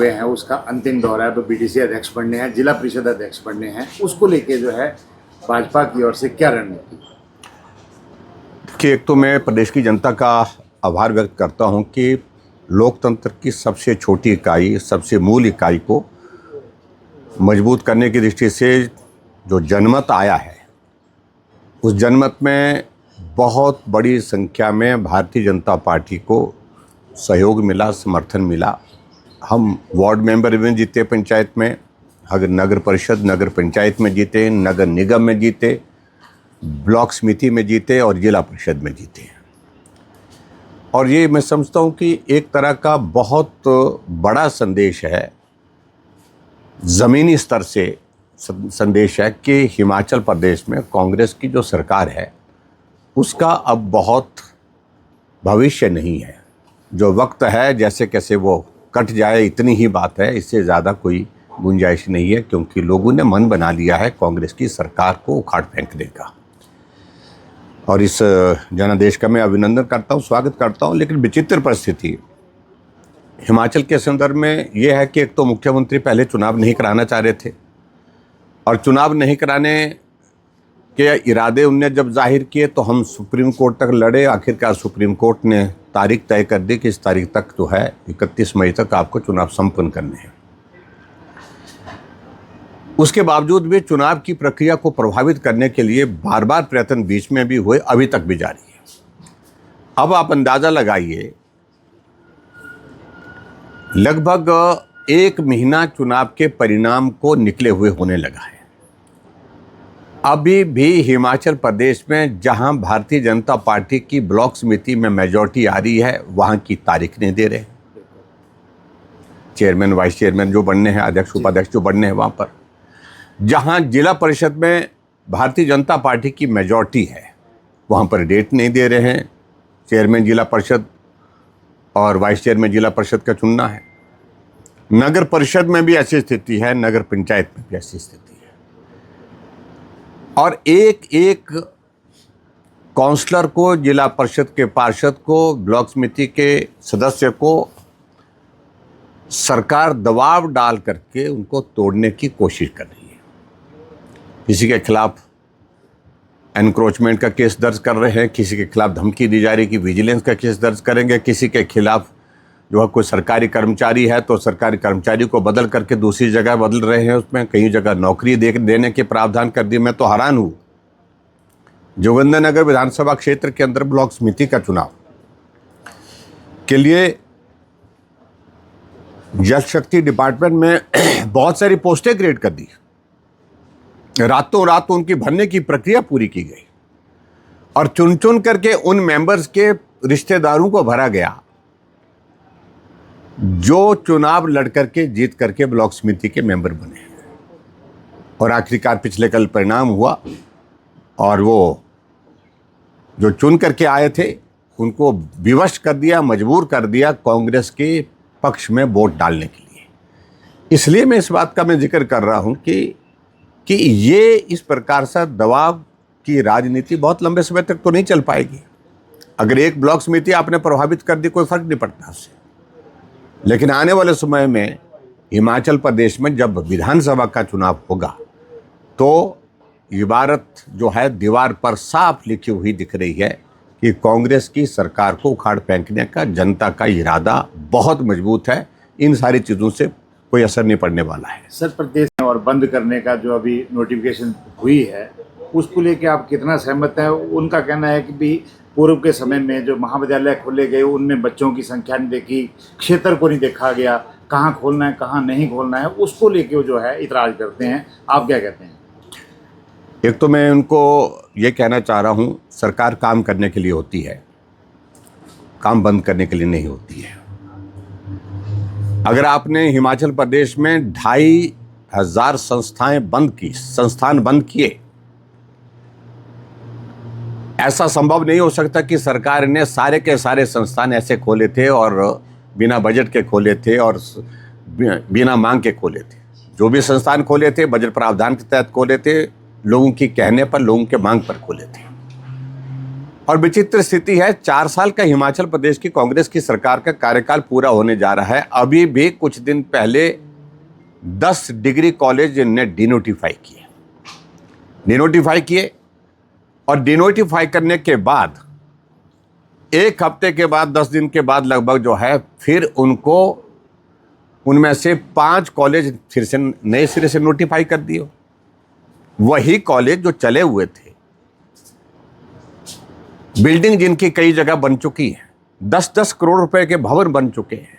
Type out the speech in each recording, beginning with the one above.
हुए हैं उसका अंतिम दौर है, तो बीडीसी अध्यक्ष बनने हैं, जिला परिषद अध्यक्ष बनने हैं, उसको लेके जो है भाजपा की ओर से क्या रणनीति? कि एक तो मैं प्रदेश की जनता का आभार व्यक्त करता हूं कि लोकतंत्र की सबसे छोटी इकाई, सबसे मूल इकाई को मजबूत करने की दृष्टि से जो जनमत आया है, उस जनमत में बहुत बड़ी संख्या में भारतीय जनता पार्टी को सहयोग मिला, समर्थन मिला। हम वार्ड मेंबर में जीते, पंचायत में, अगर नगर परिषद, नगर पंचायत में जीते, नगर निगम में जीते, ब्लॉक समिति में जीते और जिला परिषद में जीते। और ये मैं समझता हूँ कि एक तरह का बहुत बड़ा संदेश है, ज़मीनी स्तर से संदेश है कि हिमाचल प्रदेश में कांग्रेस की जो सरकार है उसका अब बहुत भविष्य नहीं है। जो वक्त है जैसे कैसे वो कट जाए, इतनी ही बात है, इससे ज़्यादा कोई गुंजाइश नहीं है, क्योंकि लोगों ने मन बना लिया है कांग्रेस की सरकार को उखाड़ फेंकने का। और इस जनादेश का मैं अभिनंदन करता हूँ, स्वागत करता हूँ। लेकिन विचित्र परिस्थिति हिमाचल के संदर्भ में ये है कि एक तो मुख्यमंत्री पहले चुनाव नहीं कराना चाह रहे थे, और चुनाव नहीं कराने के इरादे उनने जब जाहिर किए तो हम सुप्रीम कोर्ट तक लड़े। आखिरकार सुप्रीम कोर्ट ने तारीख तय कर दी कि इस तारीख तक जो है 31 मई तक आपको चुनाव संपन्न करने हैं। उसके बावजूद भी चुनाव की प्रक्रिया को प्रभावित करने के लिए बार बार प्रयत्न बीच में भी हुए, अभी तक भी जारी है। अब आप अंदाजा लगाइए, लगभग 1 महीना चुनाव के परिणाम को निकले हुए होने लगा है। अभी भी हिमाचल प्रदेश में जहां भारतीय जनता पार्टी की ब्लॉक समिति में मेजॉरिटी आ रही है, वहां की तारीख नहीं दे रहे। चेयरमैन, वाइस चेयरमैन जो बनने हैं, अध्यक्ष उपाध्यक्ष जो बनने हैं, वहां पर जहां जिला परिषद में भारतीय जनता पार्टी की मेजॉरिटी है, वहां पर डेट नहीं दे रहे हैं। चेयरमैन जिला परिषद और वाइस चेयरमैन जिला परिषद का चुनना है। नगर परिषद में भी ऐसी स्थिति है, नगर पंचायत में भी ऐसी स्थिति है। और एक एक काउंसलर को, जिला परिषद के पार्षद को, ब्लॉक समिति के सदस्य को सरकार दबाव डाल करके उनको तोड़ने की कोशिश कर रही है। किसी के खिलाफ एनक्रोचमेंट का केस दर्ज कर रहे हैं, किसी के खिलाफ धमकी दी जा रही है कि विजिलेंस का केस दर्ज करेंगे, किसी के खिलाफ जो है कोई सरकारी कर्मचारी है तो सरकारी कर्मचारी को बदल करके दूसरी जगह बदल रहे हैं, उसमें कई जगह नौकरी देने के प्रावधान कर दिए। मैं तो हैरान हूँ, जोगिंद्रनगर विधानसभा क्षेत्र के अंदर ब्लॉक समिति का चुनाव के लिए जल शक्ति डिपार्टमेंट में बहुत सारी पोस्टें क्रिएट कर दी। रातों रात उनकी भरने की प्रक्रिया पूरी की गई और चुन चुन करके उन मेंबर्स के रिश्तेदारों को भरा गया जो चुनाव लड़ करके जीत करके ब्लॉक समिति के मेंबर बने। और आखिरकार पिछले कल परिणाम हुआ और वो जो चुन करके आए थे उनको विवश कर दिया, मजबूर कर दिया कांग्रेस के पक्ष में वोट डालने के लिए। इसलिए मैं इस बात का मैं जिक्र कर रहा हूं कि ये इस प्रकार से दबाव की राजनीति बहुत लंबे समय तक तो नहीं चल पाएगी। अगर एक ब्लॉक समिति आपने प्रभावित कर दी, कोई फर्क नहीं पड़ता उससे। लेकिन आने वाले समय में हिमाचल प्रदेश में जब विधानसभा का चुनाव होगा तो इबारत जो है दीवार पर साफ लिखी हुई दिख रही है कि कांग्रेस की सरकार को उखाड़ फेंकने का जनता का इरादा बहुत मजबूत है। इन सारी चीज़ों से कोई असर नहीं पड़ने वाला है। सर, प्रदेश में और बंद करने का जो अभी नोटिफिकेशन हुई है उसको लेके आप कितना सहमत हैं? उनका कहना है कि भी पूर्व के समय में जो महाविद्यालय खोले गए उनमें बच्चों की संख्या नहीं देखी, क्षेत्र को नहीं देखा गया, कहाँ खोलना है कहाँ नहीं खोलना है, उसको लेके वो जो है इतराज़ करते हैं। आप क्या कहते हैं? एक तो मैं उनको ये कहना चाह रहा हूँ, सरकार काम करने के लिए होती है, काम बंद करने के लिए नहीं होती है। अगर आपने हिमाचल प्रदेश में 2500 संस्थान बंद किए, ऐसा संभव नहीं हो सकता कि सरकार ने सारे के सारे संस्थान ऐसे खोले थे और बिना बजट के खोले थे और बिना मांग के खोले थे। जो भी संस्थान खोले थे बजट प्रावधान के तहत खोले थे, लोगों की कहने पर, लोगों के मांग पर खोले थे। और विचित्र स्थिति है, 4 साल का हिमाचल प्रदेश की कांग्रेस की सरकार का कार्यकाल पूरा होने जा रहा है। अभी भी कुछ दिन पहले 10 डिग्री कॉलेज ने डिनोटिफाई किए और डिनोटिफाई करने के बाद 1 हफ्ते के बाद 10 दिन के बाद लगभग जो है फिर उनको उनमें से 5 कॉलेज फिर से नए सिरे से नोटिफाई कर दिए। वही कॉलेज जो चले हुए थे, बिल्डिंग जिनकी कई जगह बन चुकी है, 10-10 करोड़ रुपए के भवन बन चुके हैं।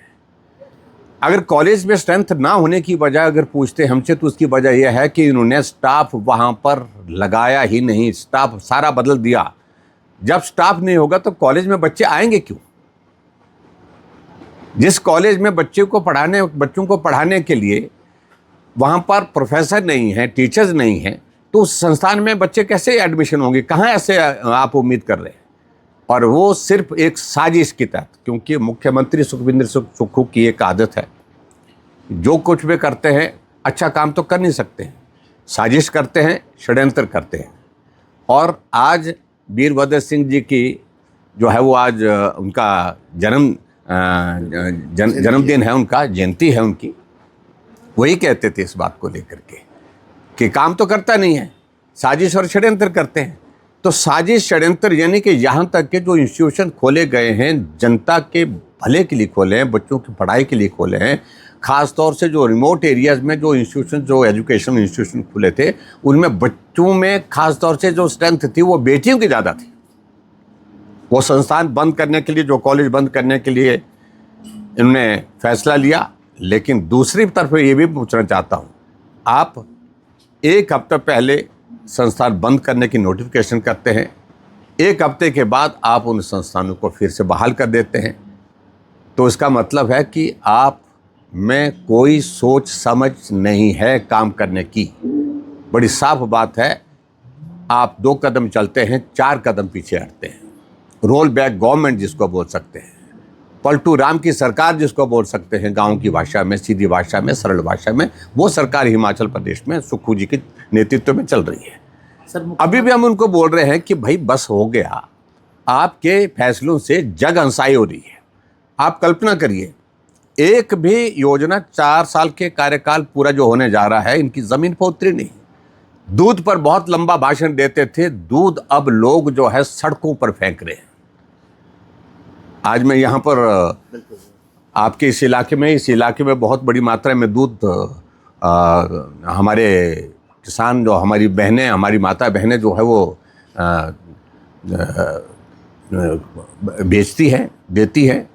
अगर कॉलेज में स्ट्रेंथ ना होने की वजह अगर पूछते हमसे तो उसकी वजह यह है कि इन्होंने स्टाफ वहाँ पर लगाया ही नहीं, स्टाफ सारा बदल दिया। जब स्टाफ नहीं होगा तो कॉलेज में बच्चे आएंगे क्यों? जिस कॉलेज में बच्चों को पढ़ाने के लिए वहाँ पर प्रोफेसर नहीं है, टीचर्स नहीं हैं, तो उस संस्थान में बच्चे कैसे एडमिशन होंगे? कहाँ ऐसे आप उम्मीद कर रहे हैं? और वो सिर्फ एक साजिश की तहत, क्योंकि मुख्यमंत्री सुखविंदर सुक्खू की एक आदत है, जो कुछ भी करते हैं अच्छा काम तो कर नहीं सकते हैं, साजिश करते हैं, षड्यंत्र करते हैं। और आज वीरभद्र सिंह जी की जो है वो आज उनका जन्मदिन है, उनका जयंती है उनकी। वही कहते थे इस बात को लेकर के कि काम तो करता नहीं है, साजिश और षड्यंत्र करते हैं। तो साजिश षड्यंत्र यानी कि यहाँ तक के जो इंस्टीट्यूशन खोले गए हैं जनता के भले के लिए खोले हैं, बच्चों की पढ़ाई के लिए खोले हैं, ख़ास तौर से जो रिमोट एरियाज़ में जो इंस्टीट्यूशन, जो एजुकेशन इंस्टीट्यूशन खुले थे, उनमें बच्चों में ख़ास तौर से जो स्ट्रेंथ थी वो बेटियों की ज़्यादा थी। वो संस्थान बंद करने के लिए, जो कॉलेज बंद करने के लिए इन्होंने फैसला लिया। लेकिन दूसरी तरफ ये भी पूछना चाहता हूँ, आप 1 हफ्ता पहले संस्थान बंद करने की नोटिफिकेशन करते हैं, 1 हफ्ते के बाद आप उन संस्थानों को फिर से बहाल कर देते हैं, तो इसका मतलब है कि आप में कोई सोच समझ नहीं है काम करने की। बड़ी साफ बात है, आप 2 कदम चलते हैं, 4 कदम पीछे हटते हैं। रोल बैक गवर्नमेंट जिसको बोल सकते हैं, पलटू राम की सरकार जिसको बोल सकते हैं, गांव की भाषा में, सीधी भाषा में, सरल भाषा में, वो सरकार हिमाचल प्रदेश में सुक्खू जी के नेतृत्व में चल रही है। अभी भी हम उनको बोल रहे हैं कि भाई बस हो गया, आपके फैसलों से जग हंसाई हो रही है। आप कल्पना करिए, एक भी योजना 4 साल के कार्यकाल पूरा जो होने जा रहा है, इनकी ज़मीन पर उतरी नहीं। दूध पर बहुत लंबा भाषण देते थे, दूध अब लोग जो है सड़कों पर फेंक रहे हैं। आज मैं यहाँ पर आपके इस इलाके में बहुत बड़ी मात्रा में दूध हमारे किसान, जो हमारी बहनें, हमारी माता बहनें जो है वो बेचती हैं, देती हैं,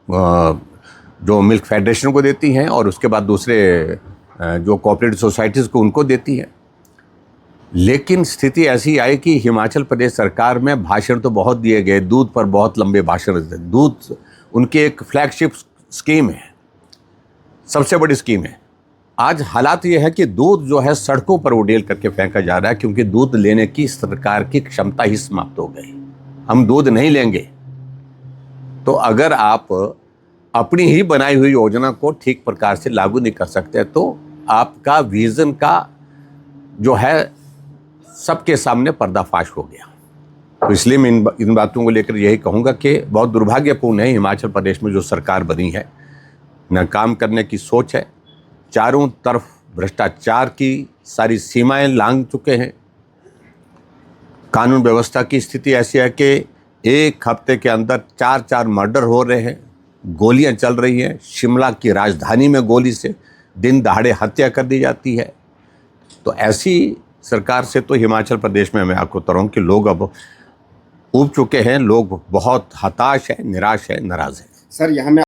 जो मिल्क फेडरेशन को देती हैं और उसके बाद दूसरे जो कोऑपरेटिव सोसाइटीज़ को उनको देती हैं। लेकिन स्थिति ऐसी आई कि हिमाचल प्रदेश सरकार में भाषण तो बहुत दिए गए, दूध पर बहुत लंबे भाषण थे। दूध उनकी एक फ्लैगशिप स्कीम है, सबसे बड़ी स्कीम है। आज हालात ये है कि दूध जो है सड़कों पर उड़ेल करके फेंका जा रहा है, क्योंकि दूध लेने की सरकार की क्षमता ही समाप्त हो गई। हम दूध नहीं लेंगे। तो अगर आप अपनी ही बनाई हुई योजना को ठीक प्रकार से लागू नहीं कर सकते, तो आपका विजन का जो है सबके सामने पर्दाफाश हो गया। तो इसलिए मैं इन बातों को लेकर यही कहूँगा कि बहुत दुर्भाग्यपूर्ण है हिमाचल प्रदेश में जो सरकार बनी है, न काम करने की सोच है, चारों तरफ भ्रष्टाचार की सारी सीमाएं लांघ चुके हैं। कानून व्यवस्था की स्थिति ऐसी है कि 1 हफ्ते के अंदर 4 मर्डर हो रहे हैं, गोलियां चल रही हैं। शिमला की राजधानी में गोली से दिन दहाड़े हत्या कर दी जाती है। तो ऐसी सरकार से तो हिमाचल प्रदेश में मैं आपको बता रहा हूँ कि लोग अब ऊब चुके हैं, लोग बहुत हताश हैं, निराश हैं, नाराज़ हैं। सर, यहाँ में